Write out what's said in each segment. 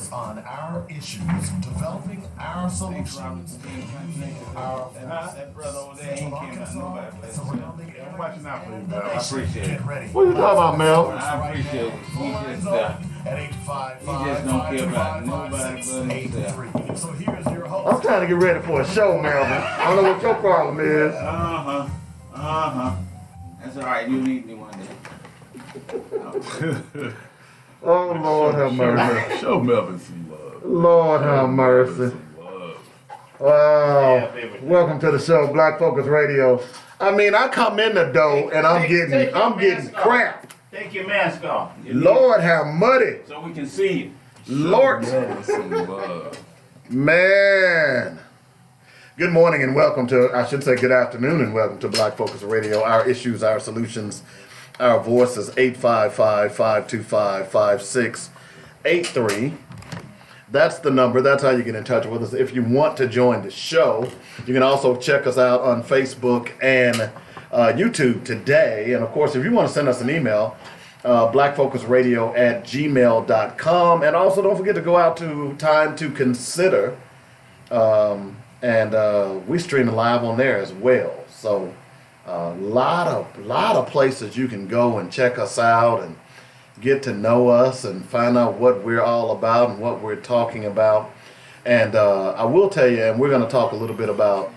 focus on our issues, developing our solutions, our that brother over there ain't came out nobody. surrounding I'm watching out for you, the bro. I nation. appreciate it. Get ready. What you talking about, Mel? I appreciate it. He just, At 855 he just don't care about nobody but himself. So here's your host. I'm trying to get ready for a show, Melvin. I don't know what your problem is. That's all right. You need me one day. Oh, Lord have mercy. Show Melvin some love. Lord have mercy. Some love. Wow. Welcome to the show, Black Focus Radio. I mean, I come in the door and I'm getting crap. Take your mask off. Lord have muddy. So we can see you. Lord. Melvin some love. Man. Good morning and welcome to, I should say good afternoon and welcome to Black Focus Radio. Our issues, our solutions, our voices, 855-525-5683. That's the number. That's how you get in touch with us. If you want to join the show, you can also check us out on Facebook and YouTube today. And of course, if you want to send us an email, blackfocusradio@gmail.com. And also don't forget to go out to Time to Consider. And we stream live on there as well. So a lot of places you can go and check us out and get to know us and find out what we're all about and what we're talking about. And I will tell you, and we're going to talk a little bit about,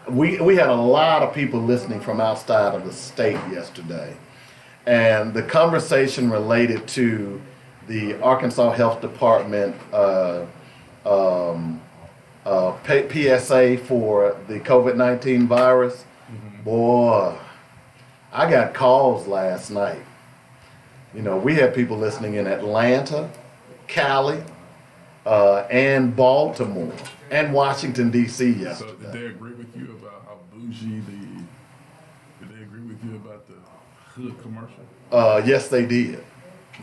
we had a lot of people listening from outside of the state yesterday. And the conversation related to the Arkansas Health Department PSA for the COVID-19 virus. Boy, I got calls last night. You know, we had people listening in Atlanta, Cali, and Baltimore, and Washington, D.C. So yesterday. did they agree with you about how bougie did they agree with you about the hood commercial? Yes, they did.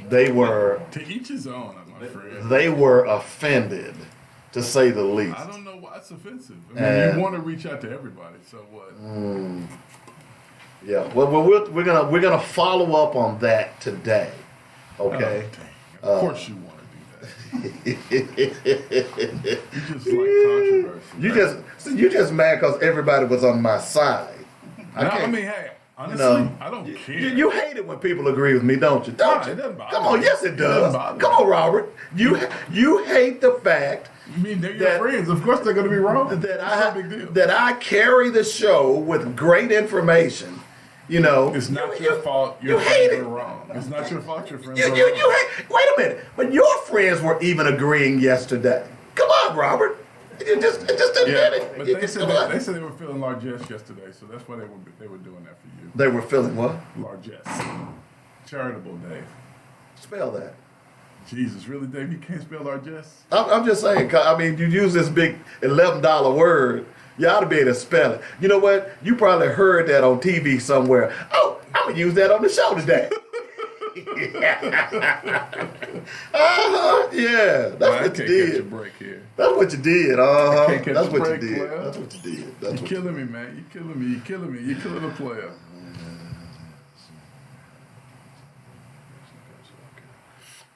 They were To each his own, my friend. they were offended, to say the least. I don't know why it's offensive. I mean, you want to reach out to everybody, so what? Yeah. Well, we're gonna follow up on that today. Okay. Oh, dang. Of course you want to do that. You just like controversy. You just mad because everybody was on my side. No, I mean, hey, honestly, No. I don't care. You hate it when people agree with me, don't you? Don't No, you? it doesn't bother Come on, me. yes it It does. doesn't bother Come me. on, Robert. You hate the fact I mean, they're your that- friends. Of course they're going to be wrong. that It's I no big deal. that I carry the show with great information. You know, It's not you- your fault. you Your hate friends it. are wrong. It's not your fault. Your friends You are wrong. hate. Wait a minute. But your friends were even agreeing yesterday. Come on, Robert. You just admit Yeah, it. but You they just- said come on. they said they were feeling largesse yesterday, so that's why they were doing that for you. They were feeling what? Largesse, charitable, Dave. Spell that. Jesus, really, Dave? You can't spell largesse? I'm just saying. 'Cause, I mean, you use this big $11 word. You ought to be able to spell it. You know what? You probably heard that on TV somewhere. Oh, I'm gonna use that on the show today. Yeah, that's I what you can't catch a did. break here. That's what you did. can't catch That's a what you break, did. player. That's what you did. That's You're what you killing me, man. You're killing me. You're killing me. You're killing a player.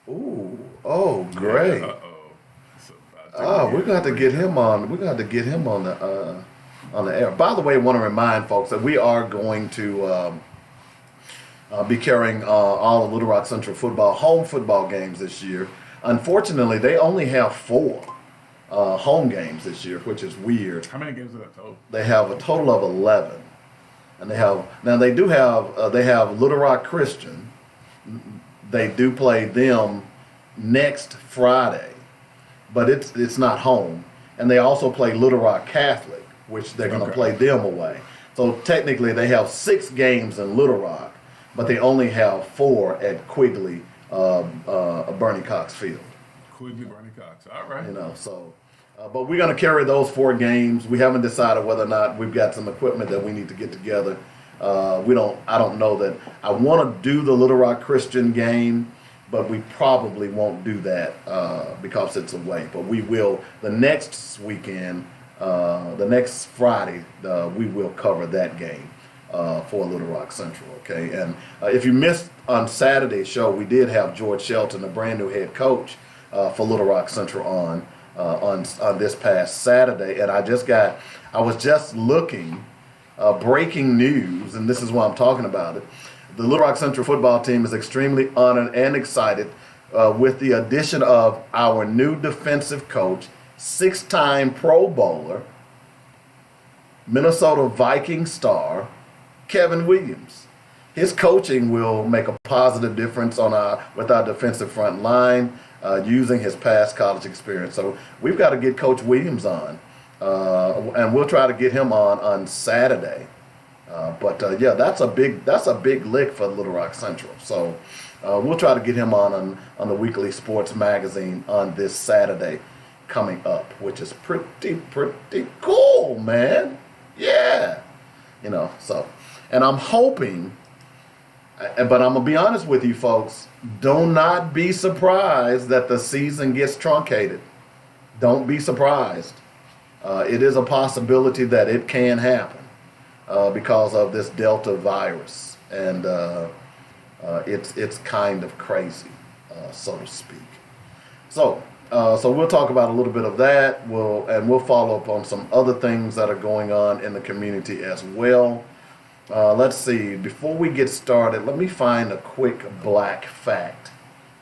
Ooh, oh, great. Uh-oh. It's about to Oh, we're get gonna have to get him on. We're gonna have to get him on the air. By the way, I want to remind folks that we are going to be carrying all of Little Rock Central football home football games this year. Unfortunately, they only have 4 home games this year, which is weird. How many games are that total? They have a total of 11, and they have Little Rock Christian. They do play them next Friday, but it's not home. And they also play Little Rock Catholic, which they're going to Okay. play them away. So technically they have 6 games in Little Rock, but they only have 4 at Quigley, Bernie Cox Field. Quigley, Bernie Cox. All right. You know, so. But we're going to carry those 4 games. We haven't decided whether or not we've got some equipment that we need to get together. I don't know that I want to do the Little Rock Christian game, but we probably won't do that because it's away. But we will the next weekend, the next Friday, we will cover that game for Little Rock Central. Okay, and if you missed on Saturday's show, we did have George Shelton, a brand new head coach, for Little Rock Central on this past Saturday, and I was just looking, breaking news, and this is why I'm talking about it. The Little Rock Central football team is extremely honored and excited with the addition of our new defensive coach, 6-time Pro Bowler, Minnesota Viking star, Kevin Williams. His coaching will make a positive difference with our defensive front line using his past college experience. So we've got to get Coach Williams on, and we'll try to get him on Saturday. But that's a big lick for Little Rock Central. So we'll try to get him on the Weekly Sports Magazine on this Saturday coming up, which is pretty cool, man. Yeah, so, and I'm hoping, but I'm gonna be honest with you folks, do not be surprised that the season gets truncated. Don't be surprised. It is a possibility that it can happen because of this Delta virus, and it's kind of crazy, so to speak. So we'll talk about a little bit of that. We'll follow up on some other things that are going on in the community as well. Let's see. Before we get started, let me find a quick black fact,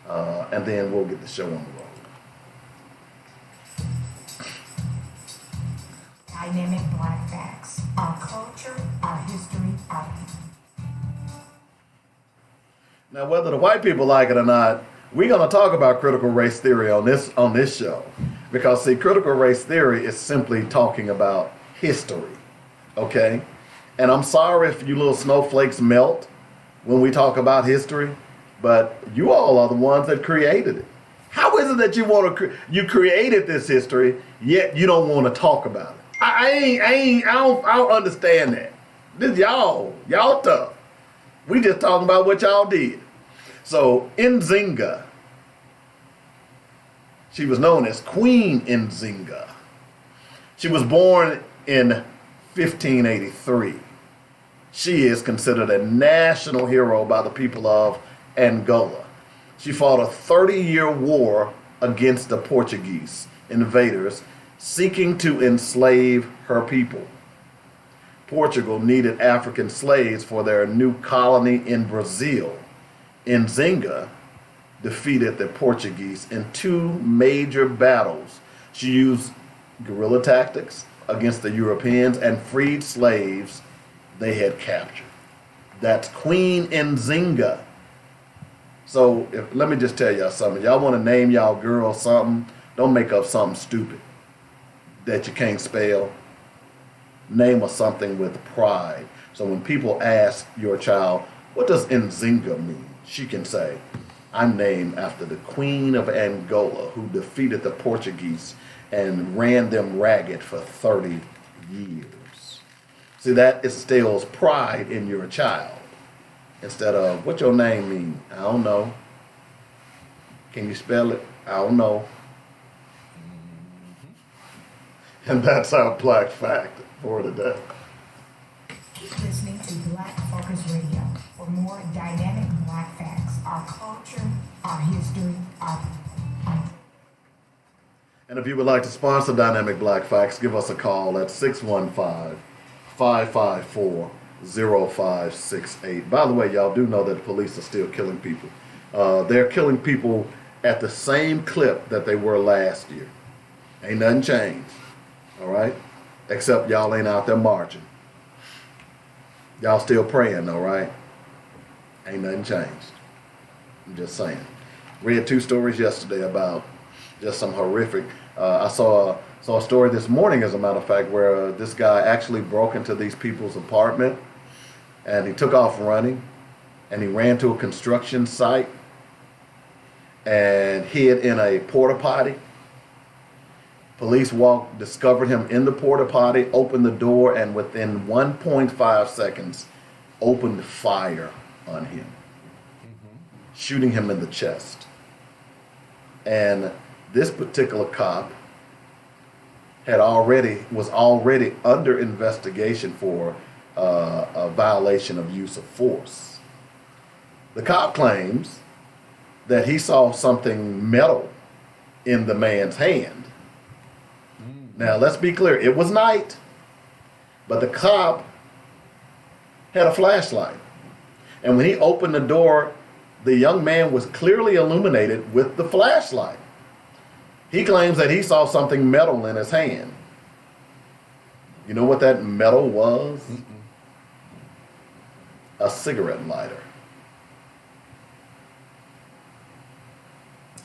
and then we'll get the show on the road. Dynamic black facts. Our culture, our history, our people. Now, whether the white people like it or not, we're going to talk about critical race theory on this show, because see, critical race theory is simply talking about history, okay? And I'm sorry if you little snowflakes melt when we talk about history, but you all are the ones that created it. How is it that you created this history, yet you don't want to talk about it? I don't understand that. This y'all tough. We just talking about what y'all did. So Nzinga, she was known as Queen Nzinga. She was born in 1583. She is considered a national hero by the people of Angola. She fought a 30-year war against the Portuguese invaders seeking to enslave her people. Portugal needed African slaves for their new colony in Brazil. Nzinga defeated the Portuguese in 2 major battles. She used guerrilla tactics against the Europeans and freed slaves they had captured. That's Queen Nzinga. So let me just tell y'all something. Y'all want to name y'all girl something, don't make up something stupid that you can't spell. Name her something with pride. So when people ask your child, what does Nzinga mean? She can say, I'm named after the Queen of Angola who defeated the Portuguese and ran them ragged for 30 years. See, that instills pride in your child. Instead of, what your name mean? I don't know. Can you spell it? I don't know. And that's our black fact for today. Keep listening to Black Focus Radio for more dynamic black facts, our culture, our history, our people. And if you would like to sponsor Dynamic Black Facts, give us a call at 615-554-0568. By the way, y'all do know that the police are still killing people. They're killing people at the same clip that they were last year. Ain't nothing changed. All right? Except y'all ain't out there marching. Y'all still praying, all right? Ain't nothing changed. I'm just saying. Read 2 stories yesterday about just some horrific. I saw a story this morning, as a matter of fact, where this guy actually broke into these people's apartment, and he took off running, and he ran to a construction site and hid in a porta potty. Police discovered him in the porta potty, opened the door, and within 1.5 seconds, opened fire on him, shooting him in the chest. And this particular cop was already under investigation for a violation of use of force. The cop claims that he saw something metal in the man's hand. Now, let's be clear. It was night, but the cop had a flashlight. And when he opened the door, the young man was clearly illuminated with the flashlight. He claims that he saw something metal in his hand. You know what that metal was? A cigarette lighter.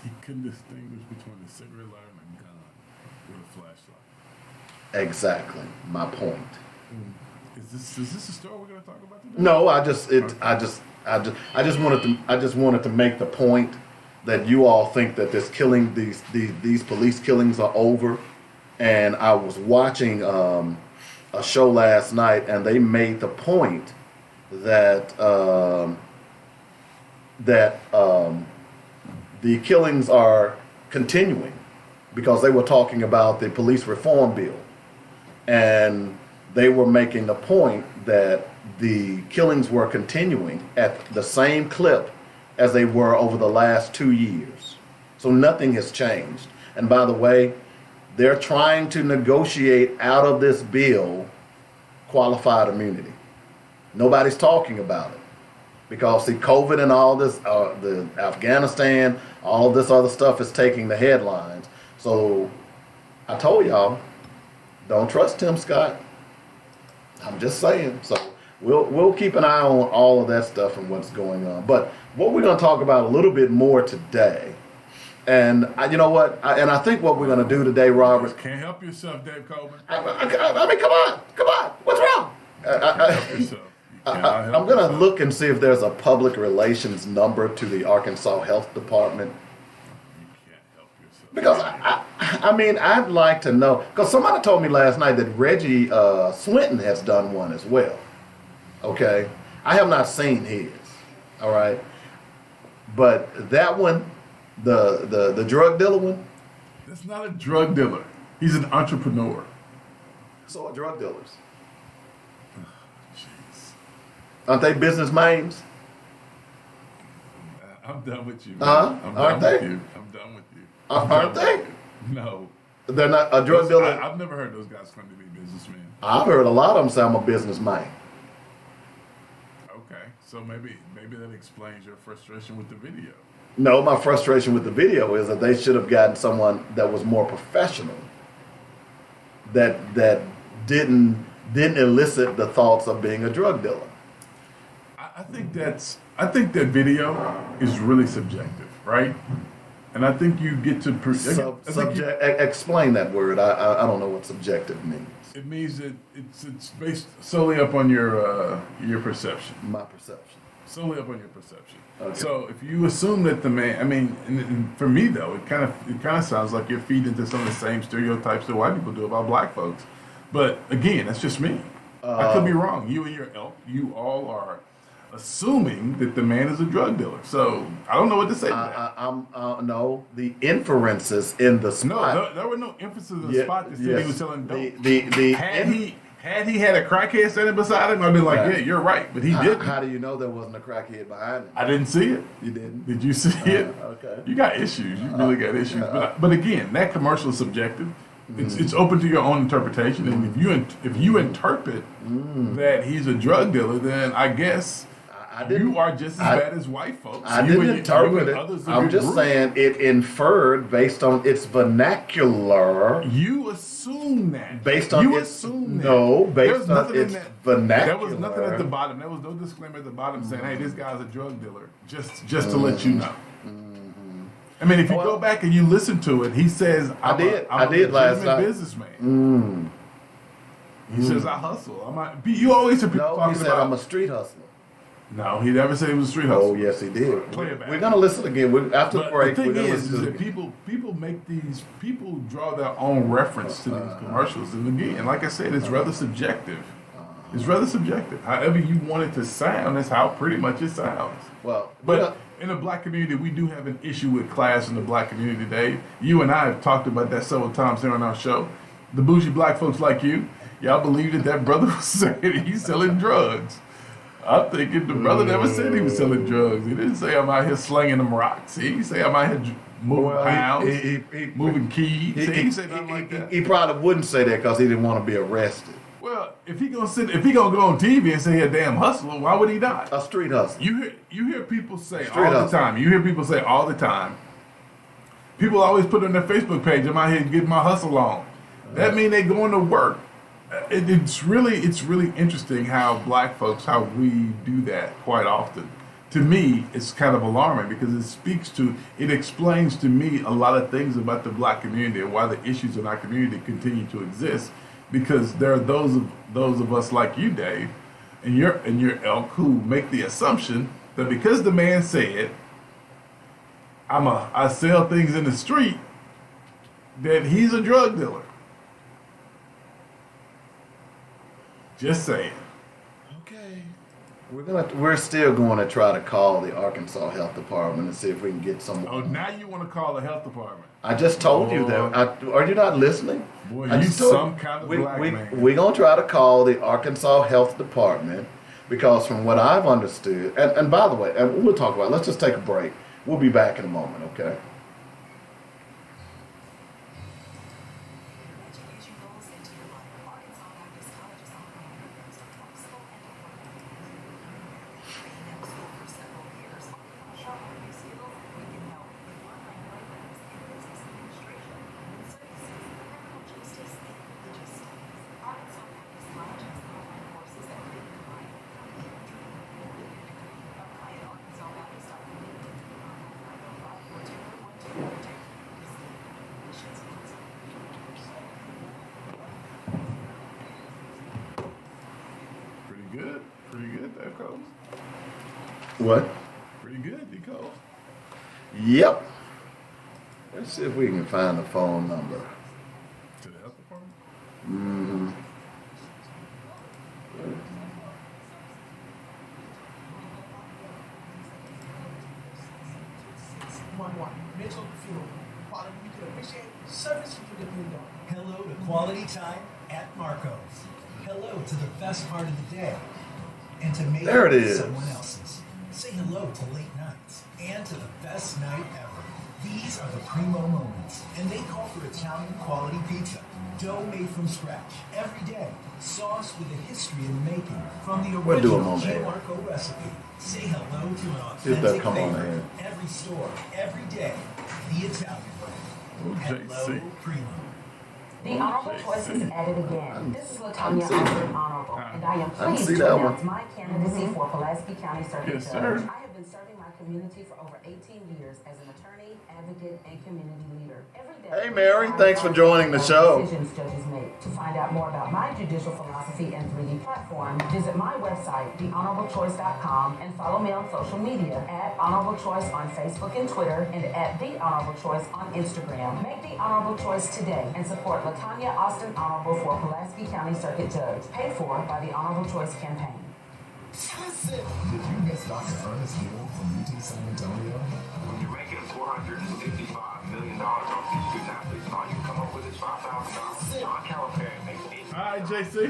He couldn't distinguish between a cigarette lighter and a gun with a flashlight. Exactly my point. Is this a story we're going to talk about today? No, I just wanted to make the point that you all think that this killing, these police killings are over. And I was watching a show last night, and they made the point that the killings are continuing because they were talking about the police reform bill, and they were making the point that the killings were continuing at the same clip as they were over the last 2 years. So nothing has changed. And by the way, they're trying to negotiate out of this bill qualified immunity. Nobody's talking about it because, see, COVID and all this, the Afghanistan, all this other stuff is taking the headlines. So I told y'all, don't trust Tim Scott. I'm just saying. So we'll keep an eye on all of that stuff and what's going on. But what we're going to talk about a little bit more today, and you know what? I think what we're going to do today, Robert. Can't help yourself, Dave Coleman. I mean, come on. What's wrong? Help yourself. I'm going to look and see if there's a public relations number to the Arkansas Health Department. You can't help yourself. Because, I mean, I'd like to know. Because somebody told me last night that Reggie Swinton has done one as well. Okay? I have not seen his. All right? But that one, the drug dealer one. That's not a drug dealer. He's an entrepreneur. So are drug dealers. Jeez. Aren't they business minds? I'm done with you. Aren't they? I'm done with you. Aren't they? No. They're not a drug dealer. I've never heard those guys claim to be businessmen. I've heard a lot of them say I'm a business mind. Okay, so maybe that explains your frustration with the video. No, my frustration with the video is that they should have gotten someone that was more professional, that didn't elicit the thoughts of being a drug dealer. I think that video is really subjective, right? And I think you get to Explain that word. I don't know what subjective means. It means that it's based solely upon your perception. My perception. Solely upon your perception. Okay. So if you assume that the man, I mean, and for me though, it kind of sounds like you're feeding into some of the same stereotypes that white people do about black folks. But again, that's just me. I could be wrong. You and your elk, you all are assuming that the man is a drug dealer. So I don't know what to say to that. No, the inferences in the spot. No, there were no inferences in the spot that said he was selling dope. Had he had a crackhead standing beside him, I'd be like, yeah, you're right. But he didn't. How do you know there wasn't a crackhead behind him? I didn't see it. You didn't? Did you see it? Okay. You got issues. You really got issues. But again, that commercial is subjective. It's open to your own interpretation. And if you interpret that he's a drug dealer, then I guess you are just as bad as white folks. I didn't interpret it. I'm just saying it inferred based on its vernacular. You assume that. Based on its vernacular. There was nothing at the bottom. There was no disclaimer at the bottom saying, "Hey, this guy's a drug dealer." Just to let you know. I mean, if you go back and you listen to it, he says, "I'm a last night. businessman." He says, "I hustle." You always hear people talking he said, about. "I'm a street hustler." No, he never said he was a street hustler. Oh, yes, he did. Play it back. We're gonna listen again. After the break, the thing we're gonna is listen to that it. people draw their own reference to these commercials, and again, like I said, it's rather subjective. It's rather subjective. However you want it to sound is how pretty much it sounds. Well, but in the black community, we do have an issue with class in the black community, Dave. You and I have talked about that several times here on our show. The bougie black folks like you, y'all believe that brother was saying he's selling drugs. I'm thinking the brother never said he was selling drugs. He didn't say I'm out here slinging them rocks. He didn't say I'm out here moving pounds, moving keys. He didn't say nothing like that. He probably wouldn't say that because he didn't want to be arrested. Well, if he gonna go on TV and say he a damn hustler, why would he not? A street hustler. You hear people say Street all the hustler. time. You hear people say all the time. People always put on their Facebook page, "I'm out here getting my hustle on." That means they going to work. It's really interesting how black folks, how we do that quite often. To me, it's kind of alarming because it explains to me a lot of things about the black community and why the issues in our community continue to exist. Because there are those of us like you, Dave, and your ilk who make the assumption that because the man said, I sell things in the street, that he's a drug dealer. Just saying. Okay. We're still going to try to call the Arkansas Health Department and see if we can get some. Oh, now you want to call the health department? I just told you that. Are you not listening? Boy, I you just told some kind of black man. We're going to try to call the Arkansas Health Department because from what I've understood, and by the way, and we'll talk about it. Let's just take a break. We'll be back in a moment, okay? Pretty good, there, Coach. What? Pretty good, Coach. Yep. Let's see if we can find the phone number. To the health department? Mm-hmm. Mitchell, fuel, quality you can appreciate, service you can depend on. Hello to quality time at Marco's. Hello to the best part of the day, and to make There it is. someone else's. Say hello to late nights and to the best night ever. These are the primo moments, and they call for Italian quality pizza. Dough made from scratch every day. Sauce with a history in the making. From the We'll do a original moment. G. Marco recipe. Say hello to an See if they'll authentic come on favorite. ahead. Every store, every day. The Italian way. Hello, JC. primo. The Honorable Choice is at it again. This is Latanya Austin Honorable, and I am I pleased see to that announce one. my candidacy for Pulaski County Circuit Yes, Judge. sir. I have been serving my community for over 18 years as an attorney, advocate, and community leader. Every day, Hey, Mary, thanks for joining the show. Decisions judges make. To find out more about my judicial philosophy and 3D platform, visit my website, thehonorablechoice.com, and follow me on social media at Honorable Choice on Facebook and Twitter, and at The Honorable Choice on Instagram. Make the Honorable Choice today and support Latanya Austin Honorable for Pulaski County Circuit Judge, paid for by the Honorable Choice campaign. Did you miss Dr. Ernest Hill from UT San Antonio? When you're making $455 million off these student athletes, and all you come up with is $5,000. John Calipari makes these. All right, JC. $5,000.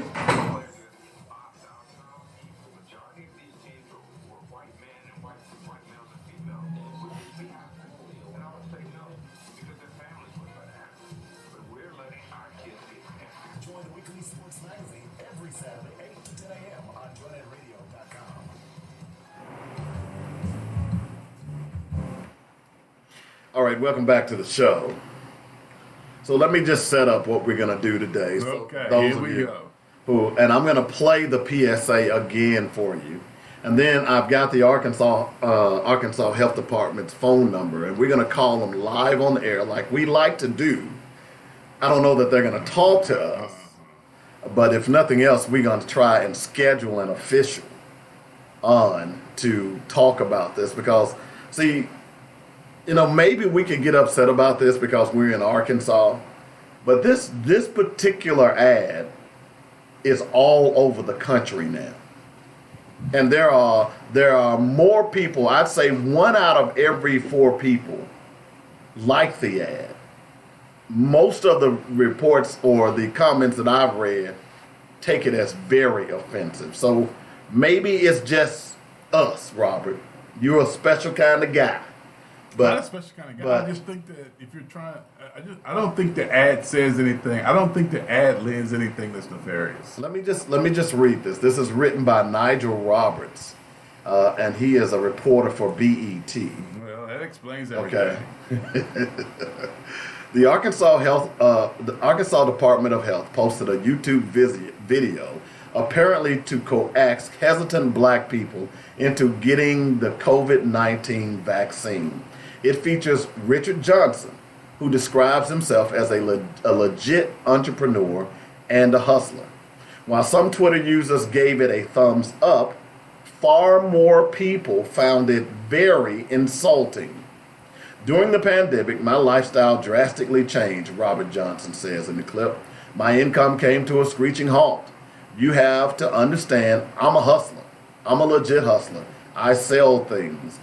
The majority of these teams were white men and white males and females. Would this be happening? And I would say no, because their families would let it happen. But we're letting our kids get happy. Join the Weekly Sports Magazine every Saturday, 8 to 10 a.m. on JohnNetRadio.com. All right, welcome back to the show. So let me just set up what we're going to do today. So Okay, those here of we you go. and I'm going to play the PSA again for you. And then I've got the Arkansas Health Department's phone number, and we're going to call them live on the air like we like to do. I don't know that they're going to talk to us, but if nothing else, we're going to try and schedule an official on to talk about this because, see, maybe we could get upset about this because we're in Arkansas, but this particular ad is all over the country now. And there are more people, I'd say 1 out of every 4 people like the ad. Most of the reports or the comments that I've read take it as very offensive. So Maybe it's just us, Robert. You're a special kind of guy. But, not a special kind of guy. I just think that if you're trying, I don't think the ad says anything. I don't think the ad lends anything that's nefarious. let me just read this. This is written by Nigel Roberts, and he is a reporter for BET. Well, that explains everything. Okay. The Arkansas Department of Health posted a YouTube video apparently to coax hesitant black people into getting the COVID-19 vaccine. It features Richard Johnson, who describes himself as a legit entrepreneur and a hustler. While some Twitter users gave it a thumbs up, far more people found it very insulting. During the pandemic, my lifestyle drastically changed, Robert Johnson says in the clip. My income came to a screeching halt. You have to understand, I'm a hustler. I'm a legit hustler. I sell things.